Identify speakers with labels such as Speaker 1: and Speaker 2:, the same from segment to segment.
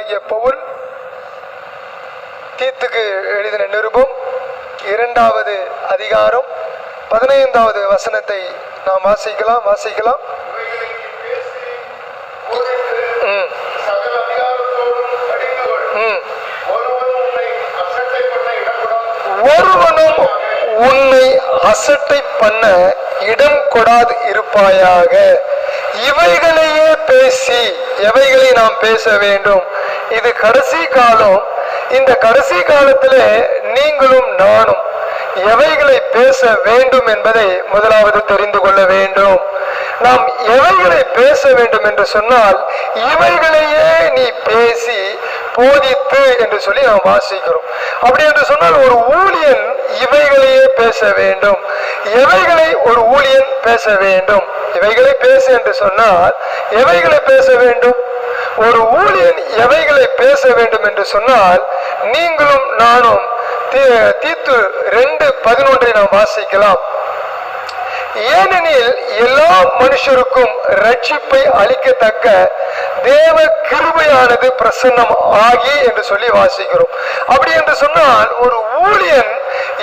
Speaker 1: அப்போஸ்தலனாகிய பவுல் தீத்துக்கு எழுதின நிருபம் 2வது அதிகாரம் 15வது வசனத்தை நாம் வாசிக்கலாம். ஒருவனும் உன்னை அசட்டை பண்ண இடம் கொடாது இருப்பாயாக. இவைகளையே பேசி, எவைகளை நாம் பேச வேண்டும்? இது கடைசி காலம். இந்த கடைசி காலத்திலே நீங்களும் நானும் எவைகளை பேச வேண்டும் என்பதை முதலாவது தெரிந்து கொள்ள வேண்டும். நாம் எவைகளை பேச வேண்டும் என்று சொன்னால், இவைகளையே நீ பேசி போதித்து என்று சொல்லி நாம் வாசிக்கிறோம். அப்படி என்று சொன்னால் ஒரு ஊழியன் இவைகளையே பேச வேண்டும். எவைகளை ஒரு ஊழியன் பேச வேண்டும்? இவைகளை பேசு என்று சொன்னால் எவைகளை பேச வேண்டும்? ஒரு ஊழியன் எவைகளை பேச வேண்டும் என்று சொன்னால், நீங்களும் நானும் தீத்து 2:11 நாம் வாசிக்கலாம். ஏனெனில் எல்லா மனுஷருக்கும் ரட்சிப்பை அளிக்கத்தக்க தேவ கிருபையானது பிரசன்னம் ஆகி என்று சொல்லி வாசிக்கிறோம். அப்படி என்று சொன்னால் ஒரு ஊழியன்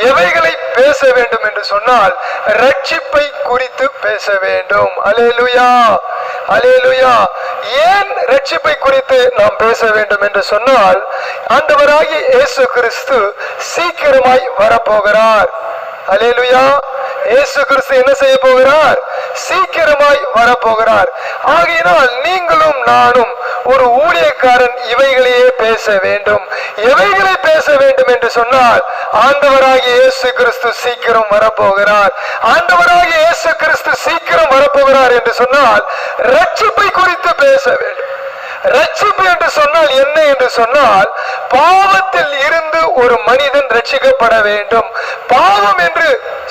Speaker 1: எவைகளை பேச வேண்டும் என்று சொன்னால் ரட்சிப்பை குறித்து பேச வேண்டும். அல்லேலூயா, அல்லேலூயா. ஏன் ரட்சிப்பை குறித்து நாம் பேச வேண்டும் என்று சொன்னால், ஆண்டவராகிய இயேசு கிறிஸ்து சீக்கிரமாய் வரப்போகிறார். அல்லேலூயா. இயேசு கிறிஸ்து என்ன செய்ய போகிறார்? சீக்கிரமாய் வரப்போகிறார். ஆகையினால் நீங்களும் நானும் ஒரு ஊழியக்காரன் இவைகளையே பேச வேண்டும். எவைகளை பேச வேண்டும் என்று சொன்னால், ஆண்டவராகிய இயேசு கிறிஸ்து சீக்கிரம் வரப்போகிறார். ஆண்டவராகிய இயேசு கிறிஸ்து சீக்கிரம் வரப்போகிறார் என்று சொன்னால் ரட்சிப்பை குறித்து பேச வேண்டும். ரட்சிப்பு என்று சொன்னால் என்ன என்று சொன்னால், பாவத்தில் இருந்து ஒரு மனிதன் ரட்சிக்கப்பட வேண்டும். பாவம் என்று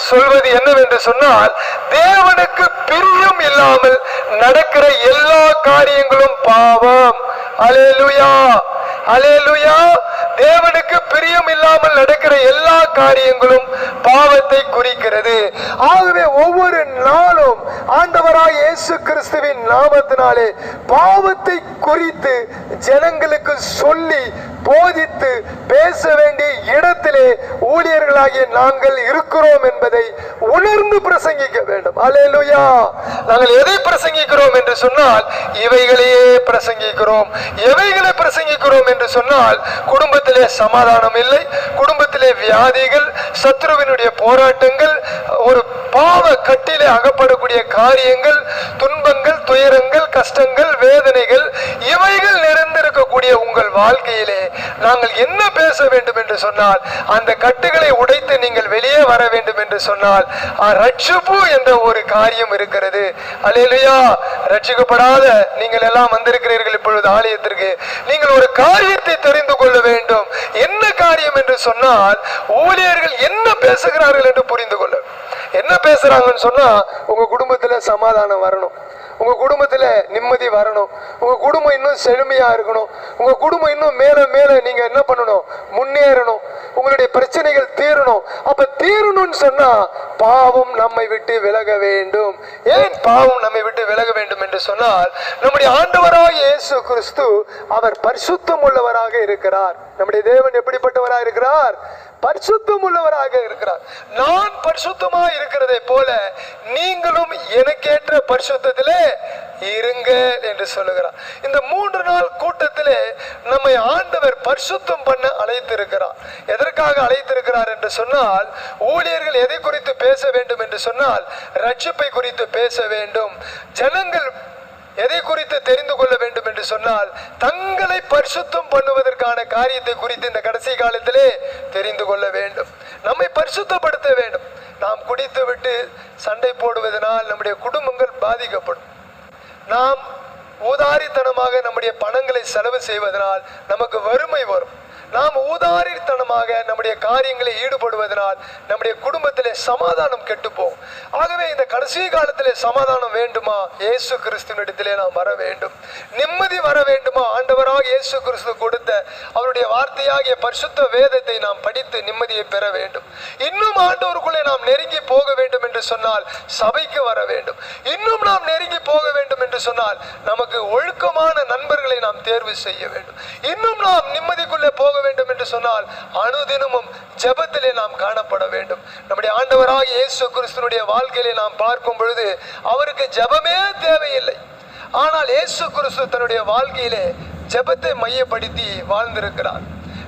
Speaker 1: சொல்வது என்னவென்று சொன்னால், தேவனுக்கு பிரியம் இல்லாமல் நடக்கிற எல்லா காரியங்களும் பாவம். அல்லேலூயா, அல்லேலூயா. தேவனுக்கு பிரியம் இல்லாமல் நடக்கிற எல்லா காரியங்களும் பாவத்தை குறிக்கிறது. ஆகவே ஒவ்வொரு நாளும் ஆண்டவராய் இயேசு கிறிஸ்துவின் நாமத்தினாலே பாவத்தை குறித்து ஜனங்களுக்கு சொல்லி போதித்து பேச வேண்டிய இடத்திலே ஊழியர்களாகிய நாங்கள் இருக்கிறோம் என்பதை உணர்ந்து பிரசங்கிக்க வேண்டும். அல்லேலூயா. நாங்கள் எதை பிரசங்கிக்கிறோம் என்று சொன்னால் இவைகளையே பிரசங்கிக்கிறோம். எவைகளை பிரசங்கிக்கிறோம் என்று சொன்னால், குடும்பத்திலே சமாதானம் இல்லை, குடும்பத்திலே வியாதிகள், சத்ருவினுடைய போராட்டங்கள், ஒரு பாவ கட்டிலே அகப்படக்கூடிய காரியங்கள், துன்பங்கள், துயரங்கள், கஷ்டங்கள், வேதனைகள், இவைகள் நிறைந்திருக்கக்கூடிய உங்கள் வாழ்க்கையிலே நாங்கள் என்ன பேச வேண்டும் என்று சொன்னால், அந்த கட்டுகளை உடைத்து நீங்கள் வெளியே வர வேண்டும் என்று சொன்னால் ரட்சிப்பு என்ற ஒரு காரியம் இருக்கிறது. அல்லேலூயா. ரட்சிக்கப்படாத நீங்கள் எல்லாம் வந்திருக்கிறீர்கள் இப்பொழுது ஆலயத்திற்கு. நீங்கள் ஒரு காரியத்தை தெரிந்து கொள்ள வேண்டும். என்ன காரியம் என்று சொன்னால், ஊழியர்கள் என்ன பேசுகிறார்கள் என்று புரிந்து கொள்ள. என்ன பேசுறாங்கன்னு சொன்னா, உங்க குடும்பத்துல சமாதானம் வரணும், உங்க குடும்பத்துல நிம்மதி வரணும், உங்க குடும்பம் இன்னும் செழுமையா இருக்கணும், உங்க குடும்பம் இன்னும் மேல மேல நீங்க என்ன பண்ணணும்? முன்னேறணும், உங்களுடைய பிரச்சனைகள் தீரணும். அப்ப தீரணும்னு சொன்னா பாவம் நம்மை விட்டு விலக வேண்டும். ஏன் பாவம் நம்மை விட்டு விலக வேண்டும் என்று சொன்னால், நம்முடைய ஆண்டவராகிய இயேசு கிறிஸ்து அவர் பரிசுத்தம் உள்ளவராக இருக்கிறார். நம்முடைய தேவன் எப்படிப்பட்டவராக இருக்கிறார்? பரிசுத்தம் உள்ளவராக இருக்கிறார். நான் பரிசுத்தமா இருக்கிறதை போல நீங்களும் எனக்கேற்ற பரிசுத்தத்திலே இருங்க என்று சொல்லுகிறார். இந்த 3 நாள் கூட்டத்திலே நம்மை ஆண்டவர் பரிசுத்தம் பண்ண அழைத்திருக்கிறார். எதற்காக அழைத்திருக்கிறார் என்று சொன்னால், ஊழியர்கள் எதை குறித்து பேச வேண்டும் என்று சொன்னால் ரட்சிப்பை குறித்து பேச வேண்டும். ஜனங்கள் எதை குறித்து தெரிந்து கொள்ள வேண்டும் என்று சொன்னால், தங்களை பரிசுத்தம் பண்ணுவதற்கான காரியத்தை குறித்து இந்த கடைசி காலத்திலே தெரிந்து கொள்ள வேண்டும். நம்மை பரிசுத்தப்படுத்த வேண்டும். நாம் குடித்து விட்டு சண்டை போடுவதனால் நம்முடைய குடும்பங்கள் பாதிக்கப்படும். நாம் ஊதாரித்தனமாக நம்முடைய பணங்களை செலவு செய்வதனால் நமக்கு வறுமை வரும். நாம் ஊதாரித்தனமாக நம்முடைய காரியங்களை ஈடுபடுவதனால் நம்முடைய குடும்பத்திலே சமாதானம் கெட்டுப்போம். ஆகவே இந்த கடைசி காலத்திலே சமாதானம் வேண்டுமா? இயேசு கிறிஸ்துவினிடத்திலே நாம் வர வேண்டும். நிம்மதி வர வேண்டுமா? ஆண்டவராக இயேசு கிறிஸ்து கொடுத்த அவருடைய வார்த்தையாகிய பரிசுத்த வேதத்தை நாம் படித்து நிம்மதியை பெற வேண்டும். இன்னும் ஆண்டவருக்குள்ளே நாம் நெருங்கி போக வேண்டும் என்று சொன்னால் சபைக்கு வர வேண்டும். இன்னும் நாம் நெருங்கி போக வேண்டும் என்று சொன்னால் நமக்கு ஒழுக்கமான நண்பர்களை நாம் தேர்வு செய்ய வேண்டும். இன்னும் நாம் நிம்மதிக்குள்ளே போக வேண்டும் என்று சொன்னால் அனுதினமும் ஜெபத்திலே நாம் காணப்பட வேண்டும். நம்முடைய ஆண்டவராக இயேசு கிறிஸ்துவினுடைய வாழ்க்கையிலே நாம் பார்க்கும் பொழுது அவருக்கு ஜெபமே தேவையில்லை. ஆனால் இயேசு கிறிஸ்து தன்னுடைய வாழ்க்கையிலே ஜெபத்தை மையப்படுத்தி வாழ்ந்திருக்கிறார்.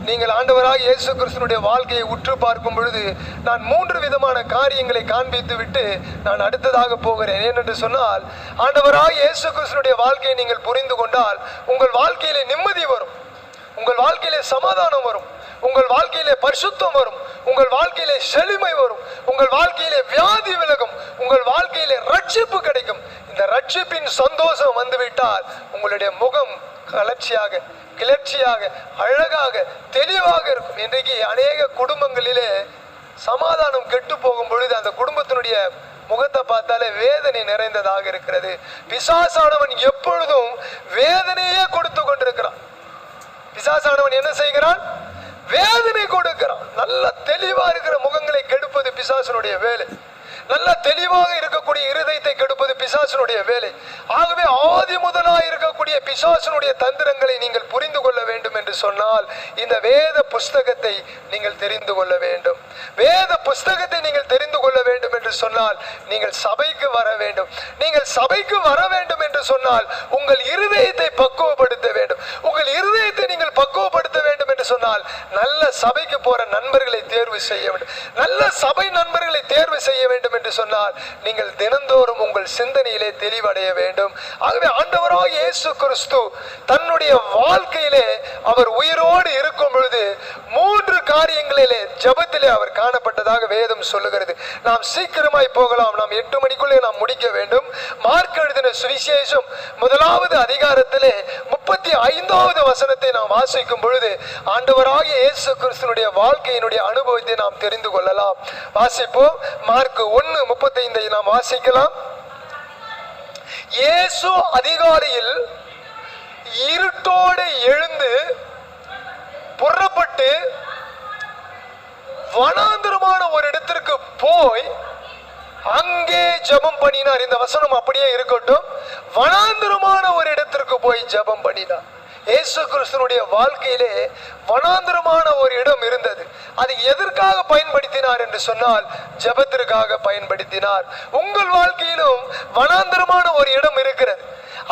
Speaker 1: நீங்கள் ஆண்டவராக இயேசு கிறிஸ்துவினுடைய வாழ்க்கையை உற்று பார்க்கும் பொழுது நான் 3 விதமான காரியங்களை காண்பித்து விட்டு நான் அடுத்ததாக போகிறேன். ஏனென்று சொன்னால் ஆண்டவராக இயேசு கிறிஸ்துவினுடைய வாழ்க்கையை நீங்கள் புரிந்து கொண்டால் உங்கள் வாழ்க்கையிலே நிம்மதி வரும், உங்கள் வாழ்க்கையிலே சமாதானம் வரும், உங்கள் வாழ்க்கையிலே பரிசுத்தம் வரும், உங்கள் வாழ்க்கையிலே செழுமை வரும், உங்கள் வாழ்க்கையிலே வியாதி விலகும், உங்கள் வாழ்க்கையிலே ரட்சிப்பு கிடைக்கும். இந்த ரட்சிப்பின் சந்தோஷம் வந்துவிட்டால் உங்களுடைய முகம் கலர்ச்சியாக கிளர்ச்சியாக அழகாக தெளிவாக இருக்கும். இன்றைக்கு அநேக குடும்பங்களிலே சமாதானம் கெட்டு போகும் பொழுது அந்த குடும்பத்தினுடைய முகத்தை பார்த்தாலே வேதனை நிறைந்ததாக இருக்கிறது. பிசாசானவன் எப்பொழுதும் வேதனையே கொடுத்து கொண்டிருக்கிறான். பிசாசானவன் என்ன செய்கிறான்? வேதனை கொடுக்கிறான். நல்ல தெளிவா இருக்கிற முகங்களை கெடுப்பது பிசாசனுடைய வேலை. நல்ல தெளிவாக இருக்கக்கூடிய இருதயத்தை கெடுப்பது பிசாசனுடைய வேலை. ஆகவே ஆதி முதலாக இருக்கக்கூடிய பிசாசனுடைய தந்திரங்களை நீங்கள் புரிந்து கொள்ள வேண்டும் என்று சொன்னால் இந்த வேத புஸ்தகத்தை நீங்கள் தெரிந்து கொள்ள வேண்டும். வேத புஸ்தகத்தை நீங்கள் தெரிந்து கொள்ள வேண்டும் என்று சொன்னால் நீங்கள் சபைக்கு வர வேண்டும். நீங்கள் சபைக்கு வர வேண்டும் என்று சொன்னால் உங்கள் இருதயத்தை பக்குவப்படுத்த வேண்டும். உங்கள் இருதயத்தை நீங்கள் பக்குவப்படுத்த வேண்டும் என்று சொன்னால் நல்ல சபைக்கு போற நண்பர்களை தேர்வு செய்ய வேண்டும். நல்ல சபை நண்பர்களை தேர்வு செய்ய வேண்டும் என்று சொன்னால் நீங்கள் தினந்தோறும் உங்கள் சிந்தனையிலே தெளிவடைய வேண்டும். ஆகவே ஆண்டவராக இயேசு கிறிஸ்து தன்னுடைய வாழ்க்கையிலே அவர் உயிரோடு இருக்கும் பொழுது 3 காரியங்களிலே ஜெபத்திலே அவர் காணப்பட்டதாக வேதம் சொல்லுகிறது. நாம் சீக்கிரமாய் போகலாம். நாம் 8 மணிக்குள்ளே நாம் முடிக்க வேண்டும். மார்க் எழுதின சுவிசேஷம் 1வது அதிகாரத்திலே 35வது வசனத்தை நாம் வாசிக்கும் பொழுது ஆண்டவராக இயேசு கிறிஸ்துவினுடைய வாழ்க்கையினுடைய அனுபவத்தை நாம் தெரிந்து கொள்ளலாம். வாசிப்போம். மார்க் 1:35 நாம் வாசிக்கலாம். இயேசு அதிகாலையில் இருட்டோடு எழுந்து புறப்பட்டு வனாந்தரமான ஒரு இடத்திற்கு போய் அங்கே ஜெபம் பண்ணினார். இந்த வசனம் அப்படியே இருக்கட்டும். வனாந்தரமான ஒரு இடத்திற்கு போய் ஜெபம் பண்ணினார். இயேசு கிறிஸ்துவினுடைய வாழ்க்கையிலே வனாந்தரமான ஒரு இடம் இருந்தது. அது எதற்காக பயன்படுத்தினார் என்று சொன்னால் ஜெபத்திற்காக பயன்படுத்தினார். உங்கள் வாழ்க்கையிலும் வனாந்தரமான ஒரு இடம் இருக்கிறது.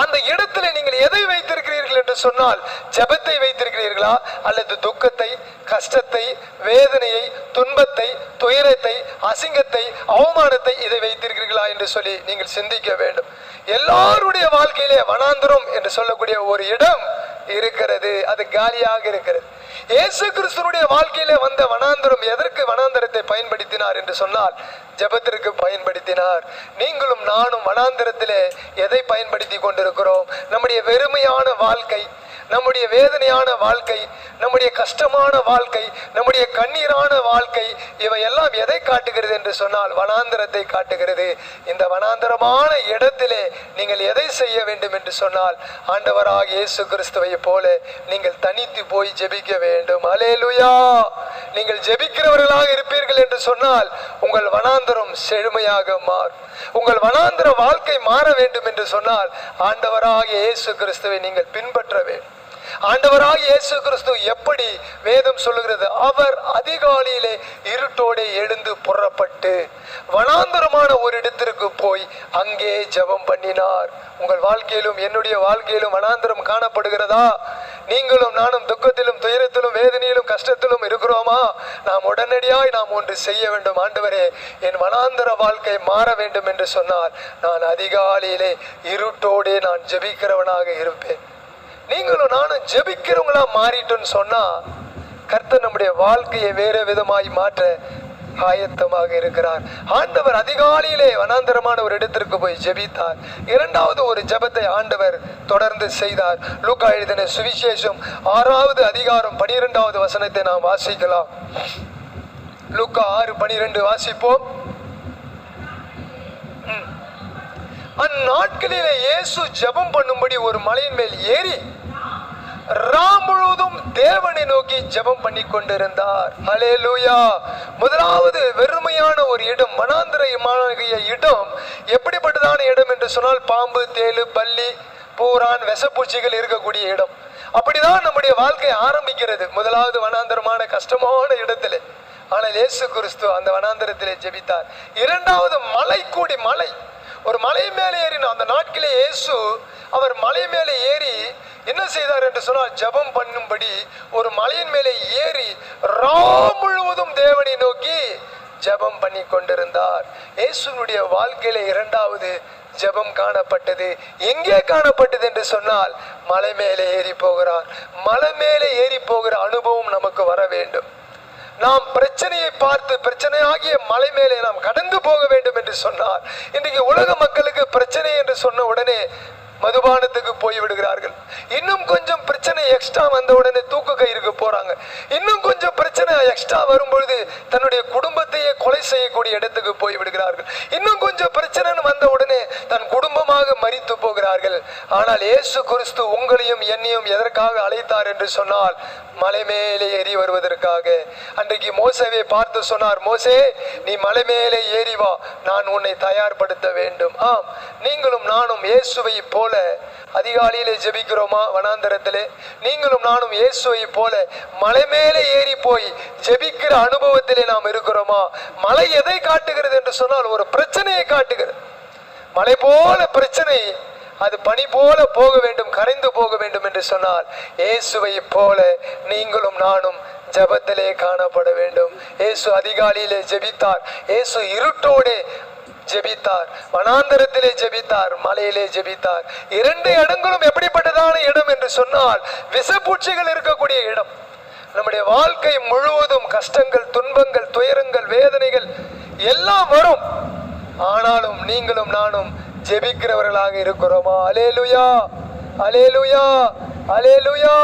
Speaker 1: அந்த இடத்துல நீங்கள் எதை வைத்திருக்கிறீர்கள் என்று சொன்னால் ஜெபத்தை வைத்திருக்கிறீர்களா அல்லது துக்கத்தை, கஷ்டத்தை, வேதனையை, துன்பத்தை, துயரத்தை, அசிங்கத்தை, அவமானத்தை இதை வைத்திருக்கிறீர்களா என்று சொல்லி நீங்கள் சிந்திக்க வேண்டும். எல்லாருடைய வாழ்க்கையிலே வனாந்தரம் என்று சொல்லக்கூடிய ஒரு இடம் இருக்கிறது. அது காலியாக இருக்கிறது. இயேசு கிறிஸ்துவினுடைய வாழ்க்கையிலே வந்த வனாந்தரம் எதற்கு வனாந்தரத்தை பயன்படுத்தினார் என்று சொன்னால் ஜெபத்திற்கு பயன்படுத்தினார். நீங்களும் நானும் வனாந்தரத்திலே எதை பயன்படுத்தி கொண்டிருக்கிறோம்? நம்முடைய வெறுமையான வாழ்க்கை, நம்முடைய வேதனையான வாழ்க்கை, நம்முடைய கஷ்டமான வாழ்க்கை, நம்முடைய கண்ணீரான வாழ்க்கை, இவையெல்லாம் எதை காட்டுகிறது என்று சொன்னால் வனாந்தரத்தை காட்டுகிறது. இந்த வனாந்தரமான இடத்திலே நீங்கள் எதை செய்ய வேண்டும் என்று சொன்னால் ஆண்டவராக இயேசு கிறிஸ்துவை போல நீங்கள் தனித்து போய் ஜெபிக்க வேண்டும். அல்லேலூயா. நீங்கள் ஜெபிக்கிறவர்களாக இருப்பீர்கள் என்று சொன்னால் உங்கள் வனாந்தரம் செழுமையாக மாறும். உங்கள் வனாந்தர வாழ்க்கை மாற வேண்டும் என்று சொன்னால் ஆண்டவராக இயேசு கிறிஸ்துவை நீங்கள் பின்பற்ற வேண்டும். ஆண்டவராக இயேசு கிறிஸ்து எப்படி வேதம் சொல்லுகிறது? அவர் அதிகாலையிலே இருட்டோடு எழுந்து புறப்பட்டு வனாந்தரமான ஒரு இடத்திற்கு போய் அங்கே ஜெபம் பண்ணினார். உங்கள் வாழ்க்கையிலும் என்னுடைய வாழ்க்கையிலும் வனாந்தரம் காணப்படுகிறதா? நீங்களும் நானும் துக்கத்திலும் துயரத்திலும் வேதனையிலும் கஷ்டத்திலும் இருக்கிறோமா? நாம் உடனடியாய் நாம் ஒன்று செய்ய வேண்டும். ஆண்டவரே, என் வனாந்தர வாழ்க்கை மாற வேண்டும் என்று சொன்னால் நான் அதிகாலையிலே இருட்டோடே நான் ஜெபிக்கிறவனாக இருப்பேன். நீங்களும் நானும் ஜெபிக்கிறவங்களா மாறிட்டோன்னு சொன்னா கர்த்தர் நம்முடைய வாழ்க்கையை வேற விதமாய் மாற்ற ஆயத்தமாக இருக்கிறார். ஆண்டவர் அதிகாலையிலே வனாந்தரமான ஒரு இடத்திற்கு போய் ஜெபித்தார். இரண்டாவது ஒரு ஜெபத்தை ஆண்டவர் தொடர்ந்து செய்தார். லூக்கா எழுதின சுவிசேஷம் 6வது அதிகாரம் 12வது வசனத்தை நாம் வாசிக்கலாம். லூக்கா 6:12 வாசிப்போம். அந்நாட்களிலே இயேசு ஜெபம் பண்ணும்படி ஒரு மலையின் மேல் ஏறி ராம் முழுவதும் தேவனை நோக்கி ஜெபம் பண்ணி கொண்டிருந்தார். ஹல்லேலூயா. முதலாவது வெறுமையான ஒரு இடம், வனாந்திரமாகிய இடம் எப்படிப்பட்டதான இடம் என்று சொன்னால், பாம்பு, தேளு, பல்லி, பூரான், விஷப்பூச்சிகள் இருக்கக்கூடிய இடம். அப்படிதான் நம்முடைய வாழ்க்கை ஆரம்பிக்கிறது, முதலாவது வனாந்தரமான கஷ்டமான இடத்துல. ஆனால் இயேசு கிறிஸ்து அந்த வனாந்தரத்திலே ஜெபித்தார். இரண்டாவது மலைக்கூடி மலை, ஒரு மலை மேலே ஏறினார். அந்த நாட்களே இயேசு அவர் மலை மேலே ஏறி என்ன செய்தார் என்று சொன்னால், ஜெபம் பண்ணும்படி ஒரு மலையின் மேலே ஏறி ராம் முழுவதும் தேவனை நோக்கி ஜெபம் பண்ணி கொண்டிருந்தார். இயேசுனுடைய வாழ்க்கையில இரண்டாவது ஜெபம் காணப்பட்டது. எங்கே காணப்பட்டது என்று சொன்னால், மலை மேலே ஏறி போகிறார். மலை மேலே ஏறி போகிற அனுபவம் நமக்கு வர வேண்டும். நாம் பிரச்சனையை பார்த்து பிரச்சனையாகிய மலை மேலே நாம் கடந்து போக வேண்டும் என்று சொன்னார். இன்றைக்கு உலக மக்களுக்கு பிரச்சனை என்று சொன்ன உடனே மதுபானத்துக்கு போய் விடுகிறார்கள். இன்னும் கொஞ்சம் பிரச்சனை எக்ஸ்ட்ரா வந்த உடனே தூக்கு கயிறுக்கு போறாங்க. இன்னும் கொஞ்சம் பிரச்சனை எக்ஸ்ட்ரா வரும்பொழுது தன்னுடைய குடும்பத்தையே கொலை செய்யக்கூடிய இடத்துக்கு போய் விடுகிறார்கள். இன்னும் கொஞ்சம் பிரச்சனை வந்த உடனே தன் குடும்பமாக மரித்து போகிறார்கள். ஆனால் இயேசு கிறிஸ்து உங்களையும் என்னையும் எதற்காக அழைத்தார் என்று சொன்னால், மலை மேலே ஏறி வருவதற்காக. அன்றைக்கு மோசேவை பார்த்து சொன்னார், மோசே நீ மலை மேலே ஏறி வா, நான் உன்னை தயார்படுத்த வேண்டும். ஆம், நீங்களும் நானும் இயேசுவை போல அதிகாலையிலே ஜெபிக்கிறோமா? வனாந்தரத்திலே நீங்களும் நானும் இயேசுவை போல மலை மேலே ஏறி போய் ஜெபிக்கிற அனுபவத்திலே நாம் இருக்கிறோமா? மலை எதை காட்டுகிறது என்று சொன்னால், ஒரு பிரச்சனையை காட்டுகிறது. மலை போல பிரச்சனை, அது பனி போல போக வேண்டும், கரைந்து போக வேண்டும் என்று சொன்னால், இயேசுவை போல நீங்களும் நானும் ஜெபத்திலே காணப்பட வேண்டும். இயேசு அதிகாலையிலே ஜெபித்தார். இயேசு இருட்டோடே ஜெபித்தார், வனாந்தரத்திலே ஜெபித்தார், மலையிலே ஜெபித்தார். இரண்டு இடங்களும் எப்படிப்பட்டதான இடம் என்று சொன்னால், விஷப்பூச்சிகள் இருக்கக்கூடிய இடம். நம்முடைய வாழ்க்கை முழுவதும் கஷ்டங்கள், துன்பங்கள், துயரங்கள், வேதனைகள் எல்லாம் வரும். ஆனாலும் நீங்களும் நானும் ஜெபிக்கிறவர்களாக இருக்கிறோமா? அல்லேலூயா, அல்லேலூயா, அல்லேலூயா.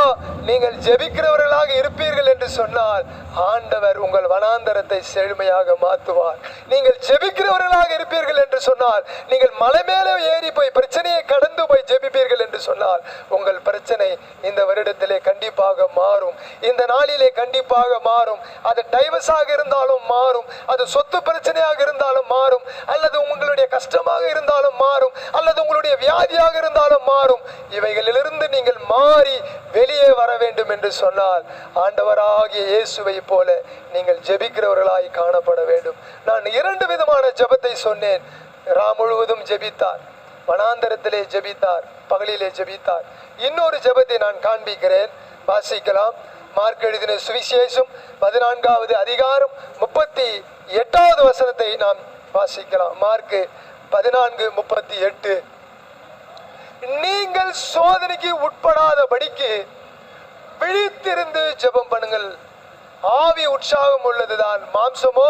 Speaker 1: நீங்கள் ஜெபிக்கிறவர்களாக இருப்பீர்கள் என்று சொன்னால், ஆண்டவர் உங்கள் வனாந்தரத்தை செழுமையாக மாற்றுவார். நீங்கள் ஜெபிக்கிறவர்களாக இருப்பீர்கள் என்று சொன்னால், நீங்கள் மலை மேலே ஏறி போய் பிரச்சனையை கடந்து போய் ஜெபிப்பீர்கள் என்று சொன்னால், உங்கள் பிரச்சனை இந்த வருடத்திலே கண்டிப்பாக மாறும். இந்த நாளிலே கண்டிப்பாக மாறும். அது டைவர்ஸாக இருந்தாலும் மாறும், அது சொத்து பிரச்சனையாக இருந்தாலும் மாறும், அல்லது உங்களுடைய கஷ்டமாக இருந்தாலும் மாறும், அல்லது உங்களுடைய வியாதியாக இருந்தாலும் மாறும். இவைகளிலிருந்து நீங்கள் மாறி வெளியே வர வேண்டும் என்று சொன்னால், ஆண்டவராகிய இயேசுவை போல நீங்கள் ஜெபிக்கிறவர்களாய் காணப்பட வேண்டும். நான் இரண்டு விதமான ஜெபத்தை சொன்னேன். ராம் முழுவதும் ஜெபித்தார், வனாந்தரத்திலே ஜெபித்தார், பகலிலே ஜெபித்தார். இன்னொரு ஜெபத்தை நான் காண்பிக்கிறேன், வாசிக்கலாம். மார்க் எழுதின சுவிசேஷம் 14வது அதிகாரம் 38வது வசனத்தை நாம் வாசிக்கலாம். மார்க் 14:38. நீங்கள் சோதனைக்கு உட்படாதபடிக்கு விழித்திருந்து ஜெபம் பண்ணுங்கள். ஆவி உற்சாகம் உள்ளதுதான், மாம்சமோ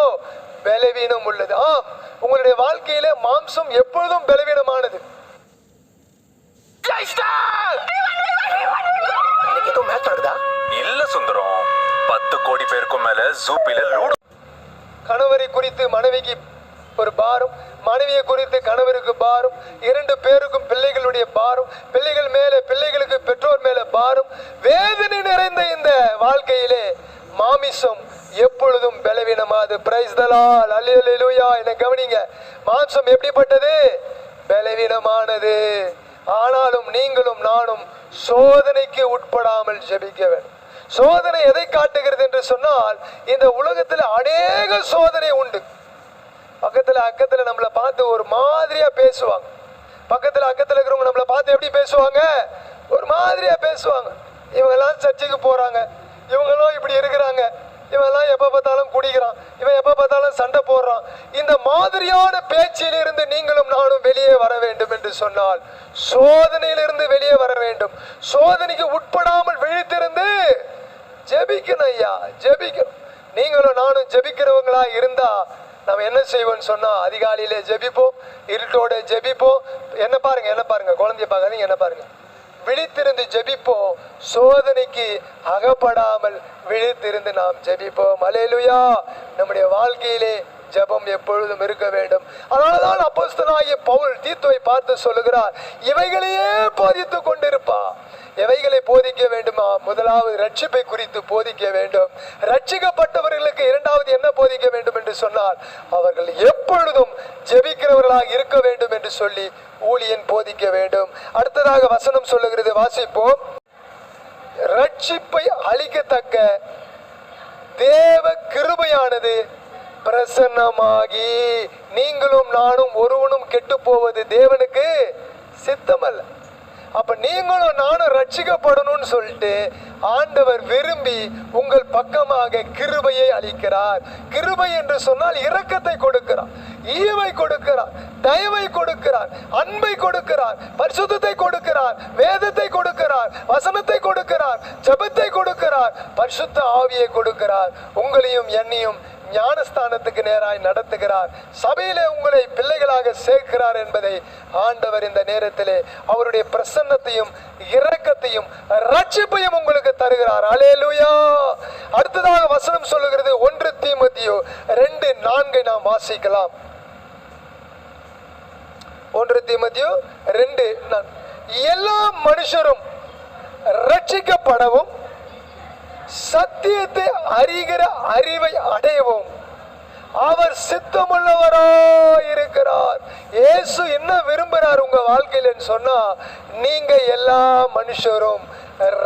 Speaker 1: பலவீனம் உள்ளது. ஆம், உங்களுடைய வாழ்க்கையில மாம்சம் எப்பொழுதும் பலவீனமானது.
Speaker 2: இல்ல சுந்தரம், 10 கோடி பேருக்கும் மேல ஜூப்பில லூடோ.
Speaker 1: கணவரை குறித்து மனைவிக்கு ஒரு பாரம், மனைவியை குறித்து கணவருக்கு பாரம், 2 பேருக்கும் பிள்ளைகளுடைய பாரம், பிள்ளைகள் மேல பிள்ளைகளுக்கு பெற்றோர் மேல பாரம். வேதனை நிறைந்த இந்த வாழ்க்கையிலே மாமிசம் எப்பொழுதும் பலவீனமாது. பிரைஸ் தி லார்ட், அல்லேலூயா. என்ன கவனிங்க, மாம்சம் எப்படிப்பட்டது? பலவீனமானது. ஆனாலும் நீங்களும் நானும் சோதனைக்கு உட்படாமல் ஜெபிக்க வேண்டும். சோதனை எதை காட்டுகிறது என்று சொன்னால், இந்த உலகத்தில் அநேக சோதனை உண்டு. பக்கத்துல அக்கத்துல நம்மளை பார்த்து ஒரு மாதிரியா பேசுவாங்க. பக்கத்துல அக்கத்துல இருக்கிறவங்க நம்மளை பார்த்து எப்படி பேசுவாங்க? ஒரு மாதிரியா பேசுவாங்க. இவங்கெல்லாம் சர்ச்சைக்கு போறாங்க, இவங்களும் இப்படி இருக்கிறாங்க, இவெல்லாம் எப்ப பார்த்தாலும் குடிக்கிறான், இவன் எப்ப பார்த்தாலும் சண்டை போடுறான். இந்த மாதிரியான பேச்சிலிருந்து நீங்களும் நானும் வெளியே வர வேண்டும் என்று சொன்னால், சோதனையிலிருந்து வெளியே வர வேண்டும். சோதனைக்கு உட்படாமல் விழித்திருந்து ஜெபிக்கணும் ஐயா, ஜெபிக்கணும். நீங்களும் நானும் ஜெபிக்கிறவங்களா இருந்தா நம்ம என்ன செய்வோம்னு சொன்னா, அதிகாலையில ஜெபிப்போம், இருட்டோட ஜெபிப்போம். என்ன பாருங்க குழந்தைய பார்க்காதீங்க, என்ன பாருங்க, விழித்திருந்து ஜெபிப்போம், சோதனைக்கு அகப்படாமல் விழித்திருந்து நாம் ஜெபிப்போம். அல்லேலூயா. நம்முடைய வாழ்க்கையிலே ஜெபம் எப்பொழுதும் இருக்க வேண்டும். அதனாலதான் அப்போஸ்தலனாகிய பவுல் தீத்துவை பார்த்து சொல்லுகிறார், இவைகளையே போதித்துக் கொண்டிருப்பா. எவைகளை போதிக்க வேண்டுமா? முதலாவது ரட்சிப்பை குறித்து போதிக்க வேண்டும். ரட்சிக்கப்பட்டவர்களுக்கு இரண்டாவது என்ன போதிக்க வேண்டும் என்று சொன்னால், அவர்கள் எப்பொழுதும் ஜெபிக்கிறவர்களாக இருக்க வேண்டும் என்று சொல்லி ஊழியன் போதிக்க வேண்டும். அடுத்ததாக வசனம் சொல்லுகிறது, வாசிப்போம். ரட்சிப்பை அளிக்கத்தக்க தேவ கிருபையானது பிரசன்னமாகி, நீங்களும் நானும் ஒருவனும் கெட்டு போவது தேவனுக்கு சித்தமல்ல. அப்ப நீங்களும் நானும் ரட்சிக்கப்படணும்னு சொல்லிட்டு ஆண்டவர் விரும்பி உங்கள் பக்கமாக கிருபையை அளிக்கிறார். கிருபை என்று சொன்னால் இரக்கத்தை கொடுக்கிறார், ஈவை கொடுக்கிறார், தயவை கொடுக்கிறார், அன்பை கொடுக்கிறார், பரிசுத்தத்தை கொடுக்கிறார், வேதத்தை கொடுக்கிறார், வசனத்தை கொடுக்கிறார், ஜெபத்தை கொடுக்கிறார், பரிசுத்த ஆவியை கொடுக்கிறார். உங்களையும் என்னையும் ஞானஸ்தானத்துக்கு நேராய் நடத்துகிறார். சபையிலே உங்களை பிள்ளைகளாக சேர்க்கிறார் என்பதை ஆண்டவர் இந்த நேரத்திலே அவருடைய பிரசன்னத்தையும் இரக்கத்தையும் ரட்சிப்பையும் உங்களுக்கு தருகிறார். அல்லேலூயா. அடுத்ததாக வசனம் சொல்லுகிறது, 1 தீமோத்தேயு 2:4 நாம் வாசிக்கலாம். 1 தீமோத்தேயு 2:4, எல்லா மனுஷரும் ரட்சிக்கப்படவும் சத்தியத்தை அறிகிற அறிவை அடையவும் அவர் சித்தமுள்ளவராயிருக்கிறார். இயேசு என்ன விரும்புகிறார் உங்க வாழ்க்கையில சொன்னா, நீங்க எல்லா மனுஷரும்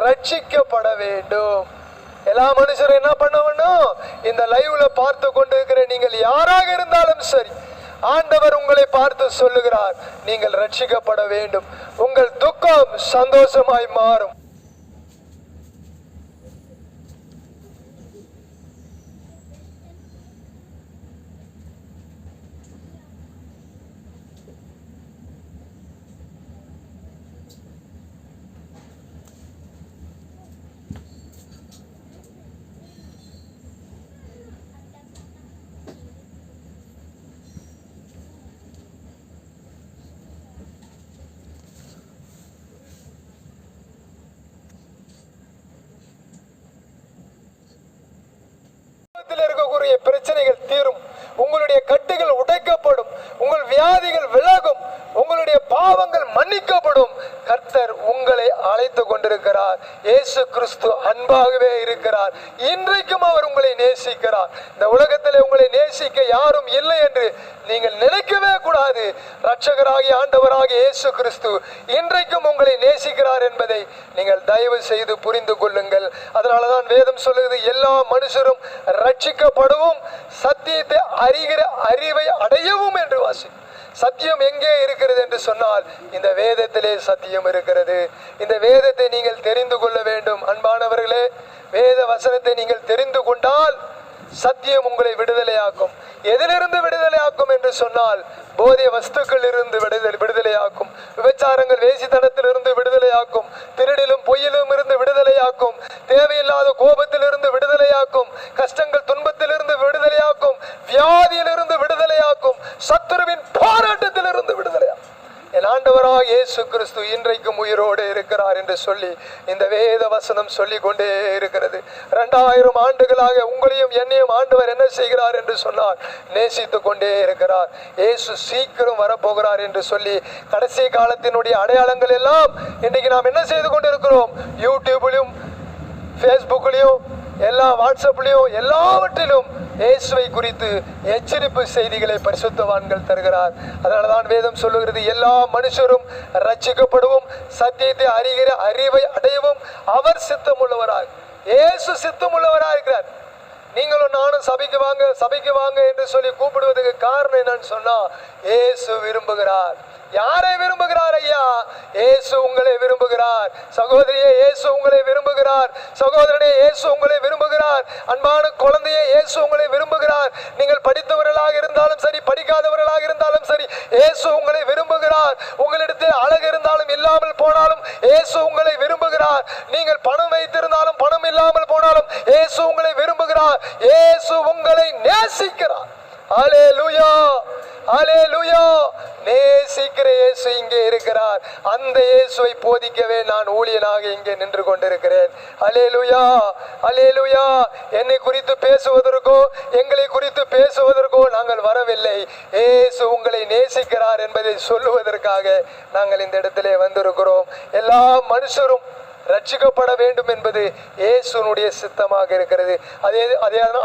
Speaker 1: ரட்சிக்கப்பட வேண்டும். எல்லா மனுஷரும் என்ன பண்ண வேண்டும்? இந்த லைவ்ல பார்த்து கொண்டிருக்கிற நீங்கள் யாராக இருந்தாலும் சரி, ஆண்டவர் உங்களை பார்த்து சொல்லுகிறார், நீங்கள் ரட்சிக்கப்பட வேண்டும். உங்கள் துக்கம் சந்தோஷமாய் மாறும். இருக்கக்கூடிய பிரச்சனைகள் தீரும், உங்களுடைய கட்டுகள் உடைக்கப்படும், உங்கள் வியாதிகள் விலகும், உங்களுடைய பாவங்கள் மன்னிக்கப்படும். கர்த்தர் உங்களை அழைத்து கொண்டிருக்கிறார். இயேசு கிறிஸ்து அன்பாகவே இருக்கிறார். இன்றைக்கும் அவர் உங்களை நேசிக்கிறார். இந்த உலகத்தில் உங்களை நேசிக்க யாரும் இல்லை என்று நீங்கள் நினைக்கவே கூடாது. இரட்சகராகிய ஆண்டவராகிய இயேசு கிறிஸ்து இன்றைக்கும் உங்களை நேசிக்கிறார் என்பதை நீங்கள் தயவு செய்து புரிந்து கொள்ளுங்கள். அதனாலதான் வேதம் சொல்லுகிறது, எல்லா மனுஷரும் ரட்சிக்கப்படவும் சத்தியத்தை அறிகிற அறிவை அடையவும் என்று வாசி. சத்தியம் எங்கே இருக்கிறது என்று சொன்னால், இந்த வேதத்திலே சத்தியம் இருக்கிறது. இந்த வேதத்தை நீங்கள் தெரிந்து கொள்ள வேண்டும். அன்பானவர்களே, வேத வசனத்தை நீங்கள் தெரிந்து கொண்டால் சத்தியம் உங்களை விடுதலையாக்கும். எதிலிருந்து விடுதலையாக்கும் என்று சொன்னால், போதைய வஸ்துக்கள் இருந்து விடுதலையாக்கும், விபச்சாரங்கள் வேசித்தனத்தில் இருந்து விடுதலையாக்கும், திருடிலும் பொய்யிலும் இருந்து விடுதலையாக்கும், தேவையில்லாத கோபத்திலிருந்து விடுதலையாக்கும், கஷ்டங்கள் துன்பத்திலிருந்து விடுதலையாக்கும், வியாதியிலிருந்து விடுதலையாக்கும், சத்துருவின் போராட்டத்திலிருந்து விடுதலையாக்கும். என் ஆண்டவராக இயேசு கிறிஸ்து இன்றைக்கும் உயிரோடு இருக்கிறார் என்று சொல்லி இந்த வேத வசனம் சொல்லி கொண்டே இருக்கிறது. 2000 ஆண்டுகளாக உங்களையும் என்னையும் ஆண்டவர் என்ன செய்கிறார் என்று சொன்னார், நேசித்து கொண்டே இருக்கிறார். இயேசு சீக்கிரம் வரப்போகிறார் என்று சொல்லி கடைசி காலத்தினுடைய அடையாளங்கள் எல்லாம் இன்றைக்கு நாம் என்ன செய்து கொண்டிருக்கிறோம்? யூடியூப்லையும் ஃபேஸ்புக்லையும் எல்லா வாட்ஸ்அப்லையும் எல்லாவற்றிலும் இயேசுவை குறித்து எச்சரிப்பு செய்திகளை பரிசுத்தவான்கள் தருகிறார். அதனால்தான் வேதம் சொல்லுகிறது, எல்லா மனுஷரும் ரட்சிக்கப்படவும் சத்தியத்தை அறிகிற அறிவை அடையவும் அவர் சித்தமுள்ளவராய், இயேசு சித்தமுள்ளவராக இருக்கிறார். நீங்களும் நானும் சபைக்கு வாங்க என்று சொல்லி கூப்பிடுவதற்கு காரணம் என்னன்னு சொன்னா, இயேசு விரும்புகிறார். யாரை விரும்புகிறார் ஐயா? இயேசு உங்களை விரும்புகிறார். சகோதரியே, இயேசு உங்களை விரும்புகிறார். சகோதரனே, இயேசு உங்களை விரும்புகிறார். அன்பான குழந்தையே, இயேசு உங்களை விரும்புகிறார். நீங்கள் படித்தவர்களாக இருந்தாலும் சரி, படிக்காதவர்களாக இருந்தாலும் சரி, இயேசு உங்களை விரும்புகிறார். உங்களிடத்தில் அழகு இருந்தாலும் இல்லாமல் போனாலும் இயேசு உங்களை விரும்புகிறார். நீங்கள் பணம் வைத்திருந்தாலும் பணம் இல்லாமல் போனாலும் இயேசு உங்களை விரும்புகிறார். சொல்லுகிறார், இயேசு உங்களை நேசிக்கிறார். அல்லேலூயா, அல்லேலூயா. நேசிக்கிற இயேசு இங்கே இருக்கிறார். அந்த இயேசுவை போதிக்கவே நான் ஊழியனாக இங்கே நின்று கொண்டிருக்கிறேன். அல்லேலூயா, அல்லேலூயா. என்னை குறித்து பேசுவதற்கோ எங்களை குறித்து பேசுவதற்கோ நாங்கள் வரவில்லை. இயேசு உங்களை நேசிக்கிறார் என்பதை சொல்லுவதற்காக நாங்கள் இந்த இடத்திலே வந்திருக்கிறோம். எல்லா மனுஷரும் ரட்சிக்கப்பட வேண்டும் என்பது இயேசுனுடைய சித்தமாக இருக்கிறது.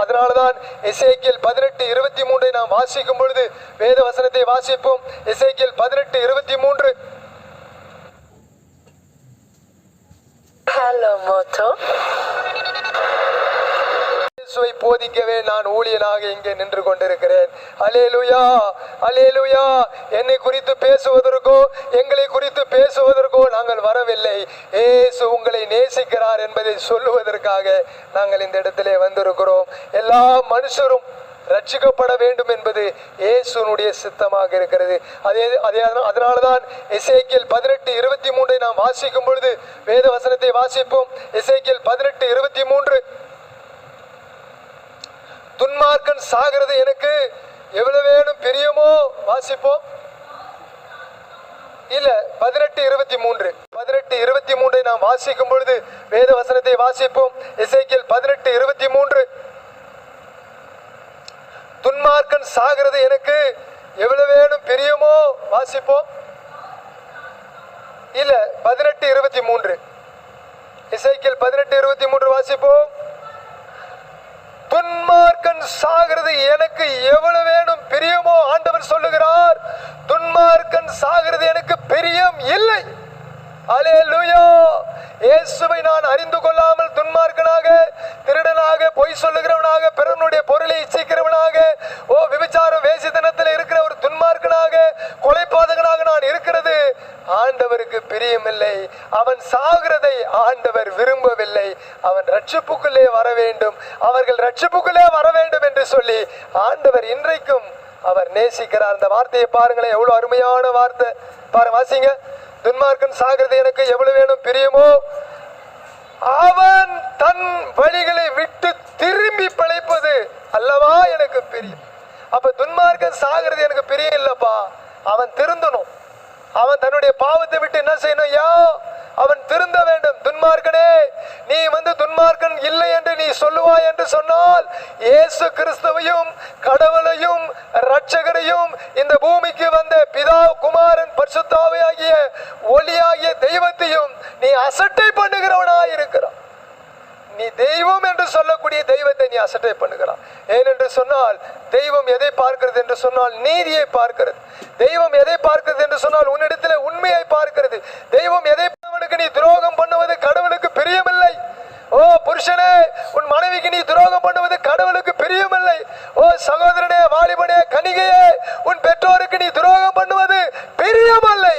Speaker 1: அதனால்தான் எசேக்கியேல் 18:23 நாம் வாசிக்கும் பொழுது வேத வசனத்தை வாசிப்போம். எசேக்கியேல் 18:23.
Speaker 3: Hello, Moto.
Speaker 1: இயேசுவை போதிக்கவே நான் ஊழியனாக இங்கே நின்று கொண்டிருக்கிறேன். அல்லேலூயா, அல்லேலூயா. என்னை குறித்து பேசுவதற்கோ எங்களை குறித்து பேசுவதற்கோ நாங்கள் வரவில்லை. இயேசு உங்களை நேசிக்கிறார் என்பதை சொல்லுவதற்காக நாங்கள் இந்த இடத்திலே வந்திருக்கிறோம். எல்லா மனுஷரும் ரட்சிக்கப்பட வேண்டும் என்பது இயேசுனுடைய சித்தமாக இருக்கிறது. அதனால்தான் எசேக்கியேல் 18:23 நாம் வாசிக்கும் பொழுது வேத வசனத்தை வாசிப்போம். எசேக்கியேல் 18:23. துன்மார்க்கன் சாகிறது எனக்கு எவ்வளவு வேணும் பிரியமோ. வாசிப்போம். இல்ல, 18:23. 18:23 நாம் வாசிக்கும் பொழுது வேத வசனத்தை வாசிப்போம். எசேக்கியேல் 18:23. துன்மார்க்கன் சாகிறது எனக்கு எவ்வளவு வேணும் பிரியமோ. வாசிப்போம். இல்ல, 18:23. எசேக்கியேல் 18:23 வாசிப்போம். துன்மார்க்கன் சாகிறது எனக்கு எவ்வளவு வேணும் பிரியமோ. ஆண்டவர் சொல்லுகிறார், துன்மார்க்கன் சாகிறது எனக்கு பிரியம் இல்லை. அல்லேலூயா. இயேசுவை நான் அறிந்து கொள்ளாமல் துன்மார்க்கனாக, திருடனாக, பொய் சொல்லுகிறவனாக, பிறனுடைய பொருளை இச்சிக்கிறவனாக, விபச்சாரம் வேசித்தனத்தில் இருக்கிற ஒரு துன்மார்க்கனாக, கொலைபாதகனாக நான் இருக்கிறது ஆண்டவருக்கு பிரியமில்லை. அவன் சாகிறதை ஆண்டவர் விரும்பவில்லை. அவன் ரட்சிப்புக்குள்ளே வர வேண்டும், அவர்கள் ரட்சிப்புக்குள்ளே வர வேண்டும் என்று சொல்லி ஆண்டவர் இன்றைக்கும் அவர் நேசிக்கிறார். அந்த வார்த்தையை பாருங்களேன், எவ்வளவு அருமையான வார்த்தை பாருங்க. வாசிங்க. துன்மார்க்கன் சாகிறது எனக்கு எவ்வளவு வேணும் பிரியமோ, அவன் தன் வழிகளை விட்டு திரும்பி பிழைப்பது அல்லவா எனக்கு பிரியம். அப்ப துன்மார்க்கன் சாகிறது எனக்கு பிரியம் இல்லப்பா. அவன் திருந்தணும். அவன் தன்னுடைய பாவத்தை விட்டு என்ன செய்யணும்? அவன் திருந்த வேண்டும். துன்மார்க்கனே, நீ துன்மார்க்கன் இல்லை என்று நீ சொல்லுவாய் என்று சொன்னால், இயேசு கிறிஸ்துவையும் கடவுளையும் இரட்சகரையும் இந்த பூமிக்கு வந்த பிதா, குமாரன், பரிசுத்தாவி ஆகிய ஒளியாகிய தெய்வத்தையும் நீ அசட்டை பண்ணுகிறவனாய் இருக்கிறான். நீ தெய்வம் என்று சொல்லக்கூடிய தெய்வத்தை நீ அசட்டை பண்ணுகிறான். ஏனென்று சொன்னால், தெய்வம் எதை பார்க்கிறது என்று சொன்னால் நீதியை பார்க்கிறது. தெய்வம் எதை பார்க்கிறது என்று சொன்னால் உன்னிடத்தில் உண்மையை பார்க்கிறது. தெய்வம் எதை நீ துரோகம் பண்ணுவது கடவுளுக்கு பிரியமில்லை. ஓ புருஷனே, உன் மனைவிக்கு நீ துரோகம் பண்ணுவது கடவுளுக்கு பிரியமில்லை. ஓ சகோதரனே, வாலிபனே, கன்னிகையே, உன் பெற்றோருக்கு நீ துரோகம் பண்ணுவது பிரியமில்லை.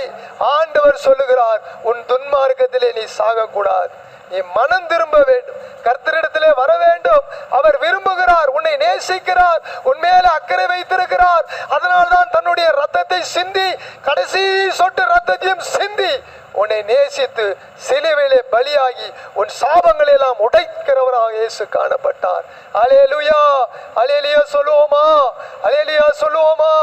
Speaker 1: ஆண்டவர் சொல்லுகிறார், உன் துன்மார்க்கத்திலே நீ சாகக்கூடாது. நீ மனம் திரும்ப வேண்டும், கர்த்தரிடத்திலே வர வேண்டும். அவர் விரும்புகிறார், உன்னை நேசிக்கிறார், உன் மேல அக்கறை வைத்திருக்கிறார். அதனால்தான் தன்னுடைய ரத்தத்தை சிந்தி, கடைசி சொட்டு ரத்தத்தையும் சிந்தி உன்னை நேசித்து சிலுவையிலே பலியாகி உன் சாபங்களை எல்லாம் உடைக்கிறவராக இயேசு காணப்பட்டார். அல்லேலூயா, அல்லேலூயா சொல்லுவோமா? அல்லேலூயா சொல்லுவோமா?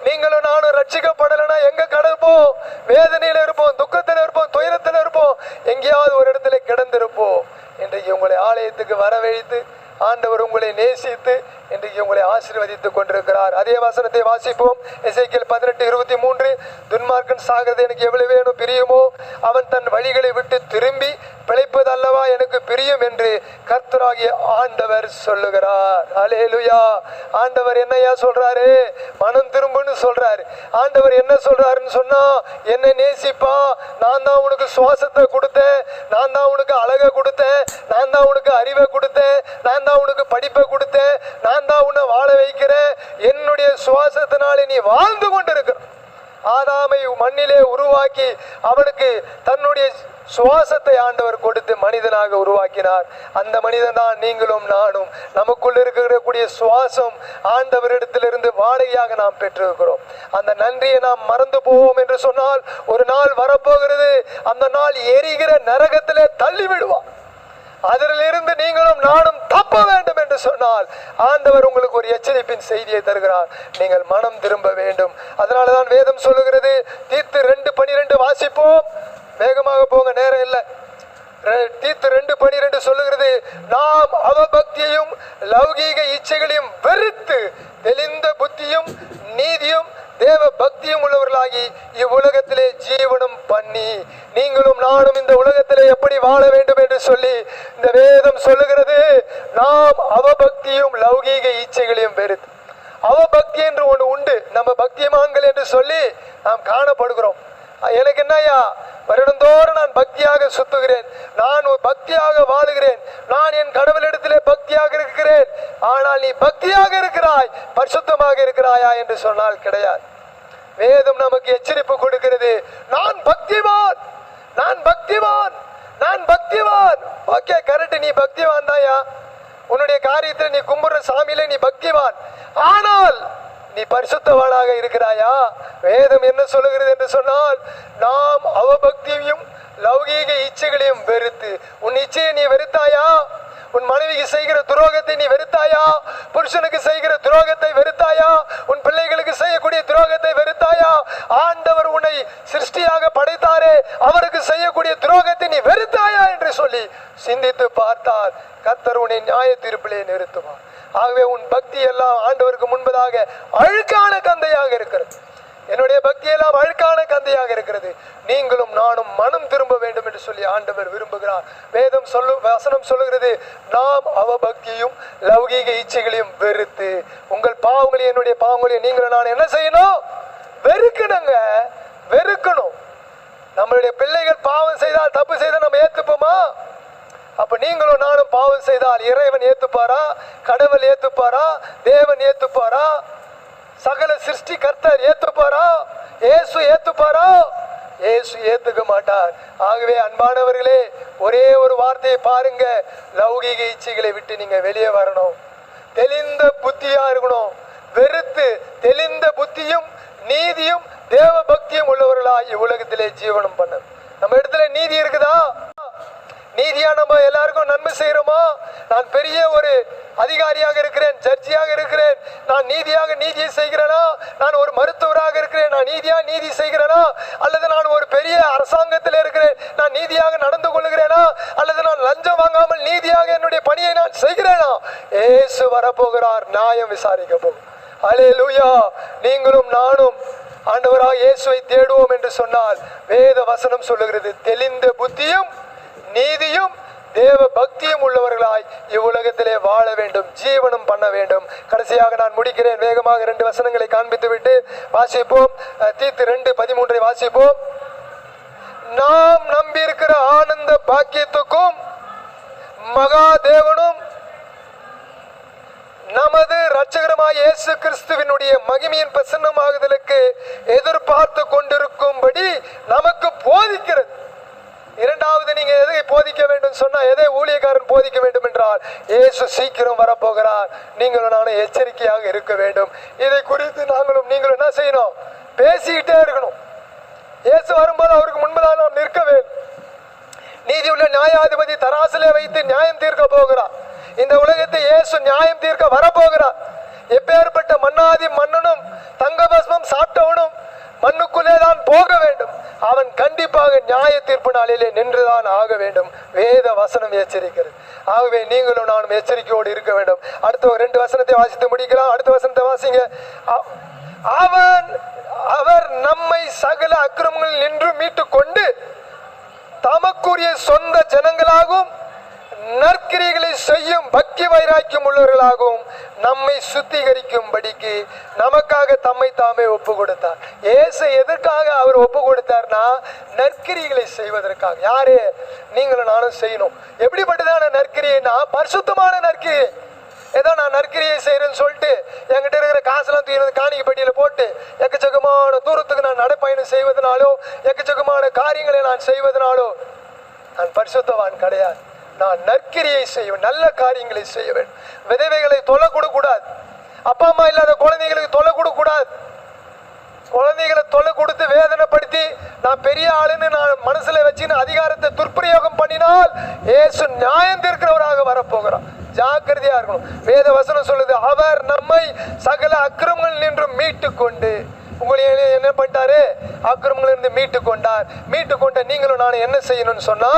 Speaker 1: நீங்களும் நானும் ரட்சிக்கப்படலைன்னா எங்க கிடப்போம்? வேதனையில இருப்போம், துக்கத்தில் இருப்போம், துயரத்தில் இருப்போம், எங்கேயாவது ஒரு இடத்துல கிடந்திருப்போம். இன்றைக்கு உங்களை ஆலயத்துக்கு வரவழைத்து ஆண்டவர் உங்களை நேசித்து இன்றைக்கு உங்களை ஆசீர்வதித்துக் கொண்டிருக்கிறார். அதே வசனத்தை வாசிப்போம். எசேக்கியேல் 18:23. துன்மார்க்கன் சாகிறது எனக்கு எவ்வளவு வேணும் பிரியமோ, அவன் தன் வழிகளை விட்டு திரும்பி பிழைப்பது அல்லவா எனக்கு பிரியம் என்று கர்த்தராகிய ஆண்டவர் சொல்லுகிறார். அல்லேலூயா. ஆண்டவர் என்னையா சொல்றாரு? மனம் திரும்புன்னு சொல்றாரு. ஆண்டவர் என்ன சொல்றாருன்னு சொன்னா, என்னை நேசிப்பா, நான் தான் உனக்கு சுவாசத்தை கொடுத்தேன், நான் தான் உனக்கு அழகை கொடுத்தேன், நான் தான் உனக்கு அறிவை கொடுத்தேன், நான் தான் உனக்கு படிப்பை கொடுத்தேன், நான் தான் உன்னை வாழ வைக்கிறேன். என்னுடைய சுவாசத்தினாலே நீ வாழ்ந்து கொண்டிருக்கிற. ஆதாமை மண்ணிலே உருவாக்கி அவனுக்கு தன்னுடைய சுவாசத்தை ஆண்டவர் கொடுத்து மனிதனாக உருவாக்கினார். அந்த மனிதன் தான் நீங்களும் நானும். நமக்குள் இருக்கக்கூடிய சுவாசம் ஆண்டவரிடத்திலிருந்து வாடகையாக நாம் பெற்றிருக்கிறோம். அந்த நன்றியை நாம் மறந்து போவோம் என்று சொன்னால், ஒரு நாள் வரப்போகிறது, அந்த நாள் எரிகிற நரகத்திலே தள்ளி விடுவார். அதிலிருந்து நீங்களும் நானும் தப்ப வேண்டும் என்று சொன்னால் ஆண்டவர் உங்களுக்கு ஒரு எச்சரிப்பின் செய்தியை தருகிறார். நீங்கள் மனம் திரும்ப வேண்டும். அதனாலதான் வேதம் சொல்லுகிறது. தீத்து 2:12 வாசிப்போம். வேகமாக போங்க, நேரம் இல்லை. தீத்து 2:12 சொல்லுகிறது, நாம் அவபக்தியையும் லௌகீக இச்சைகளையும் வெறுத்து தெளிந்த புத்தியும் நீதியும் தேவ பக்தியும் உள்ளவர்களாகி இவ்வுலகத்திலே ஜீவனம் பண்ணி. நீங்களும் நானும் இந்த உலகத்திலே எப்படி வாழ வேண்டும் என்று சொல்லி இந்த வேதம் சொல்லுகிறது. நாம் அவபக்தியும் லௌகீக இச்சைகளையும் வெறுத்து. அவபக்தி என்று ஒன்று உண்டு. நம்ம பக்திமான்கள் என்று சொல்லி நாம் காணப்படுகிறோம். எனக்கு என்னையா, வருடந்தோறும் நான் பக்தியாக சுத்துகிறேன், நான் பக்தியாக வாழுகிறேன், நான் என் கடவுளிடத்திலே பக்தியாக இருக்கிறேன். ஆனால் நீ பக்தியாக இருக்கிறாய், பரிசுத்தமாக இருக்கிறாயா என்று சொன்னால் கிடையாது. வேதம் நமக்கு எச்சரிப்பு கொடுக்கிறது. நான் பக்திவான், நான் பக்திவான், நான் பக்திவான். ஓகே, கரெக்ட், நீ பக்திவான் தாயா. உன்னுடைய காரியத்தில் நீ கும்பிடுற சாமியில நீ பக்திவான். ஆனால் நீ பரிசுத்தவானாக இருக்கிறாயா? வேதம் என்ன சொல்லுகிறது என்று சொன்னால், நாம் அவபக்தியையும் லௌகீக இச்சைகளையும் வெறுத்து. உன் இச்சையை நீ வெறுத்தாயா? உன் மனைவிக்கு செய்கிற துரோகத்தை நீ வெறுத்தாயா? புருஷனுக்கு செய்கிற துரோகத்தை வெறுத்தாயா? உன் பிள்ளைகளுக்கு செய்யக்கூடிய துரோகத்தை வெறுத்தாயா? ஆண்டவர் உன்னை சிருஷ்டியாக படைத்தாரே, அவருக்கு செய்யக்கூடிய துரோகத்தை நீ வெறுத்தாயா என்று சொல்லி சிந்தித்து பார்த்தால் கர்த்தர் உன்னை நியாய தீர்ப்பிலே நிறுத்துவார். ஆகவே உன் பக்தி எல்லாம் ஆண்டவருக்கு முன்பதாக அழுக்கான கந்தையாக இருக்கிறது. என்னுடைய பக்தி எல்லாம் அழுக்கான கந்தையாக இருக்கிறது. நீங்களும் நானும் மனம் திரும்ப வேண்டும் என்று சொல்லி ஆண்டவர் விரும்புகிறார். வேதம் வசனம் சொல்லுகிறது, நாம் அவபக்தியும் லௌகீக இச்சைகளையும் வெறுத்து. உங்கள் பாவங்களையும் என்னுடைய பாவங்களையும் நீங்களும் நான் என்ன செய்யணும்? வெறுக்கணுங்க, வெறுக்கணும். நம்மளுடைய பிள்ளைகள் பாவம் செய்தால், தப்பு செய்தால் நம்ம ஏத்துப்போமா? அப்ப நீங்களும் நானும் பாவம் செய்தால் இறைவன் ஏத்துப்பாரா? கடவுள் ஏத்துப்பாரா? தேவன் ஏத்துப்பாரா? சகல சிருஷ்டி கர்த்தர் ஏத்துப்பாரா? இயேசு ஏத்துப்பாரா? இயேசு ஏத்துக்க மாட்டார். ஆகவே அன்பானவர்களே, ஒரே ஒரு வார்த்தையை பாருங்க, லௌகீக இச்சைகளை விட்டு நீங்க வெளியே வரணும். தெளிந்த புத்தியா இருக்கணும். வெறுத்து தெளிந்த புத்தியும் நீதியும் தேவ பக்தியும் உள்ளவர்களா இவ்வுலகத்திலே ஜீவனம் பண்ண. நம்ம இடத்துல நீதி இருக்குதா? நீதியா நம்ம எல்லாருக்கும் நன்மை செய்யறோமா? நான் பெரிய ஒரு அதிகாரியாக இருக்கிறேன், ஜட்ஜியாக இருக்கிறேன், நான் நீதியாக நீதியை செய்கிறேனா? நான் ஒரு மருத்துவராக இருக்கிறேன், நான் நீதி செய்கிறேனா? அல்லது நான் ஒரு பெரிய அரசாங்கத்தில் இருக்கிறேன், நான் நீதியாக நடந்து கொள்கிறேனா? அல்லது நான் லஞ்சம் வாங்காமல் நீதியாக என்னுடைய பணியை நான் செய்கிறேனா? இயேசு வரப்போகிறார், நியாயம் விசாரிக்க போகும். அல்லேலூயா. நீங்களும் நானும் ஆண்டவராக இயேசுவை தேடுவோம் என்று சொன்னால் வேத வசனம் சொல்லுகிறது, தெளிந்த புத்தியும் நீதியும் தேவ பக்தியும் உள்ளவர்களாய் இவ்வுலகத்திலே வாழ வேண்டும், ஜீவனம் பண்ண வேண்டும். கடைசியாக நான் முடிக்கிறேன். வேகமாக 2 வசனங்களை காண்பித்து விட்டு வாசிப்போம். தீத்து 2:13 வாசிப்போம். நாம் நம்பியிருக்கிற ஆனந்த பாக்கியத்துக்கும் மகாதேவனும் நமது இரட்சகருமாய் இயேசு கிறிஸ்துவினுடைய மகிமையின் பிரசன்னமாகுதலுக்கு எதிர்பார்த்து கொண்டிருக்கும்படி நமக்கு போதிக்கிறது. இரண்டாவது, நீங்க எதை போதிக்க வேண்டும் சொன்னா, எதை ஊழியக்காரன் போதிக்க வேண்டும் என்றால், இயேசு சீக்கிரம் வரப்போகிறார், நீங்களும் நானும் எச்சரிக்கையாக இருக்க வேண்டும். இதை குறித்து நாங்களும் நீங்களும் என்ன செய்யணும்? பேசிக்கிட்டே இருக்கணும். இயேசு வரும்போது அவருக்கு முன்பதாக நாம் நிற்க வேண்டும். நீதியுள்ள நியாயாதிபதி தராசிலே வைத்து நியாயம் தீர்க்க போகிறார். இந்த உலகத்தை இயேசு நியாயம் தீர்க்க வரப்போகிறார். எப்பேற்பட்ட மன்னாதி மன்னனும் தங்கபஸ்மம் சாப்பிட்டவனும் மண்ணுக்குள்ளே தான் போக வேண்டும். அவன் கண்டிப்பாக நியாய தீர்ப்பு நாளிலே நின்றுதான் ஆக வேண்டும். வேத வசனம் எச்சரிக்கிறது. ஆகவே நீங்களும் நானும் எச்சரிக்கையோடு இருக்க வேண்டும். அடுத்த 2 வசனத்தை வாசித்து முடிக்கலாம். அடுத்த வசனத்தை வாசிங்க. அவர் நம்மை சகல அக்கிரமங்களில் நின்று மீட்டு கொண்டு தமக்குரிய சொந்த ஜனங்களாகவும் நற்கிரிகளை செய்யும் பக்தி வைராக்கியம் உள்ளவர்களாகவும் நம்மை சுத்திகரிக்கும்படிக்கு நமக்காக தம்மை தாமே ஒப்பு கொடுத்தார். இயேசு எதற்காக அவர் ஒப்பு கொடுத்தார்னா, நற்கிரிகளை செய்வதற்காக. யாரு? நீங்களும் நானும் செய்யணும். எப்படிப்பட்டதான நற்கிரியைனா, பரிசுத்தமான நற்கிரியை. ஏதோ நான் நற்கிரியை செய்யறேன்னு சொல்லிட்டு என்கிட்ட இருக்கிற காசெல்லாம் தூக்கி காணிக்கை பெட்டியில போட்டு எக்கச்சக்கமான தூரத்துக்கு நான் நடைப்பயணம் செய்வதனாலோ எக்கச்சக்கமான காரியங்களை நான் செய்வதனாலோ நான் பரிசுத்தவான் கிடையாது. நான் நற்கிரியை செய்வேன், நல்ல காரியங்களை செய்ய வேண்டும். விதவைகளை தொலை கொடுக்க கூடாது. அப்பா அம்மா இல்லாத குழந்தைகளுக்கு தொலை கொடுக்க கூடாது. குழந்தைகளை தொலை கொடுத்து வேதனைப்படுத்தி நான் பெரிய ஆளுன்னு நான் மனசுல வச்சுன்னு அதிகாரத்தை துர்பிரயோகம் பண்ணினால் இயேசு நியாயம் தீர்க்கிறவராக வரப்போகிறார். ஜாக்கிரதையா இருக்கணும். வேத வசனம் சொல்லுது, அவர் நம்மை சகல அக்கிரமங்கள் நின்று மீட்டு கொண்டு, உங்களை என்ன பண்ணிட்டாரு? அக்கிரமங்கள் இருந்து மீட்டு கொண்டார். மீட்டு கொண்ட நீங்களும் நானும் என்ன செய்யணும்னு சொன்னா,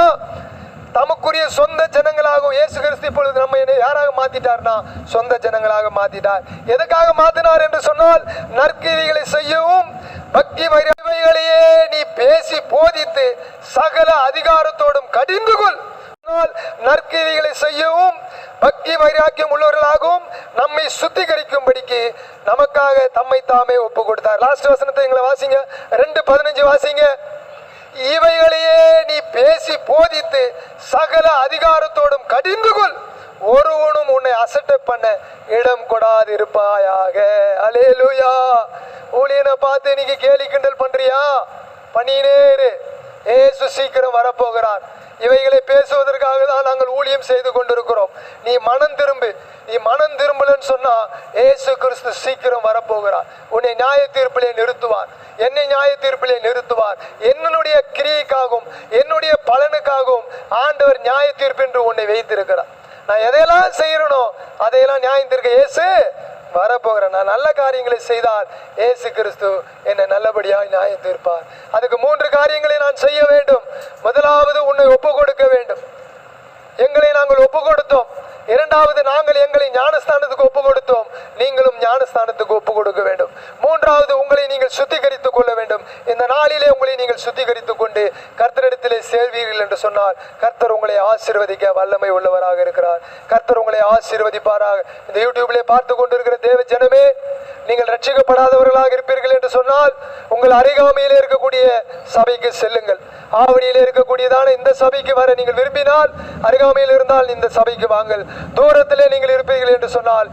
Speaker 1: தமக்குரிய சொந்த ஜனங்களாகவும் இயேசு கிறிஸ்து இப்பொழுது நம்ம யாராக மாத்திட்டார்னா சொந்த ஜனங்களாக மாத்திட்டார். எதுக்காக மாத்தினார் என்று சொன்னால், நற்கிரிகளை செய்யவும் பக்தி வைராகியங்களையே நீ பேசி போதித்து சகல அதிகாரத்தோடும் கடிந்து கொள். நற்கிரிகளை செய்யவும் பக்தி வைராக்கியம் உள்ளவர்களாகவும் நம்மை சுத்திகரிக்கும்படிக்கு நமக்காக தம்மை தாமே ஒப்பு கொடுத்தார். லாஸ்ட் வசனத்தை எங்களை வாசிங்க, 2:15 வாசிங்க. இவைகளையே நீ பேசி போதித்து சகல அதிகாரத்தோடும் கடிந்து கொள், ஒருவனும் உன்னை அசட்டை பண்ண இடம் கொடாது இருப்பாயாக. அல்லேலூயா. ஊழியனை பார்த்து இன்னைக்கு கேலி கிண்டல் பண்றியா? பண்ணினே இரு. ஏசு சீக்கிரம் வரப்போகிறார். இவைகளை பேசுவதற்காக தான் நாங்கள் ஊழியம் செய்து கொண்டிருக்கிறோம். நீ மனம் திரும்பு. நீ மனம் திரும்பலன்னு சொன்னா ஏசு கிறிஸ்து சீக்கிரம் வரப்போகிறார். உன்னை நியாய தீர்ப்பிலே நிறுத்துவார், என்னை நியாய தீர்ப்பிலே நிறுத்துவார். என்னுடைய கிரியைக்காகவும் என்னுடைய பலனுக்காகவும் ஆண்டவர் நியாய தீர்ப்பு என்று உன்னை வைத்திருக்கிறார். நான் எதையெல்லாம் செய்யறனோ அதையெல்லாம் நியாயம் தீர்க்க இயேசு வரப்போகிறேன். நான் நல்ல காரியங்களை செய்தால் இயேசு கிறிஸ்து என்னை நல்லபடியாக நியாயம் தீர்ப்பார். அதுக்கு 3 காரியங்களை நான் செய்ய வேண்டும். முதலாவது, உன்னை ஒப்பு கொடுக்க வேண்டும். எங்களை நாங்கள் ஒப்பு கொடுத்தோம். இரண்டாவது, நாங்கள் எங்களை ஞானஸ்தானத்துக்கு ஒப்பு கொடுத்தோம். நீங்களும் ஞானஸ்தானத்துக்கு ஒப்பு கொடுக்க வேண்டும். மூன்றாவது, உங்களை நீங்கள் சுத்திகரித்துக் கொள்ள வேண்டும். இந்த நாளிலே உங்களை நீங்கள் சுத்திகரித்துக் கொண்டு கர்த்தரிடத்திலே சேர்வீர்கள் என்று சொன்னால் கர்த்தர் உங்களை ஆசீர்வதிக்க வல்லமை உள்ளவராக இருக்கிறார். கர்த்தர் உங்களை ஆசீர்வதிப்பாராக. இந்த யூடியூப்ல பார்த்து கொண்டிருக்கிற தேவ ஜனமே, நீங்கள் ரட்சிக்கப்படாதவர்களாக இருப்பீர்கள் என்று சொன்னால் உங்கள் அருகாமையிலே இருக்கக்கூடிய சபைக்கு செல்லுங்கள். ஆவடியிலே இருக்கக்கூடியதான இந்த சபைக்கு வர நீங்கள் விரும்பினால் அருகாமையில் இருந்தால் இந்த சபைக்கு வாங்கள். தூரத்திலே நீங்கள் இருப்பீர்கள் என்று சொன்னால்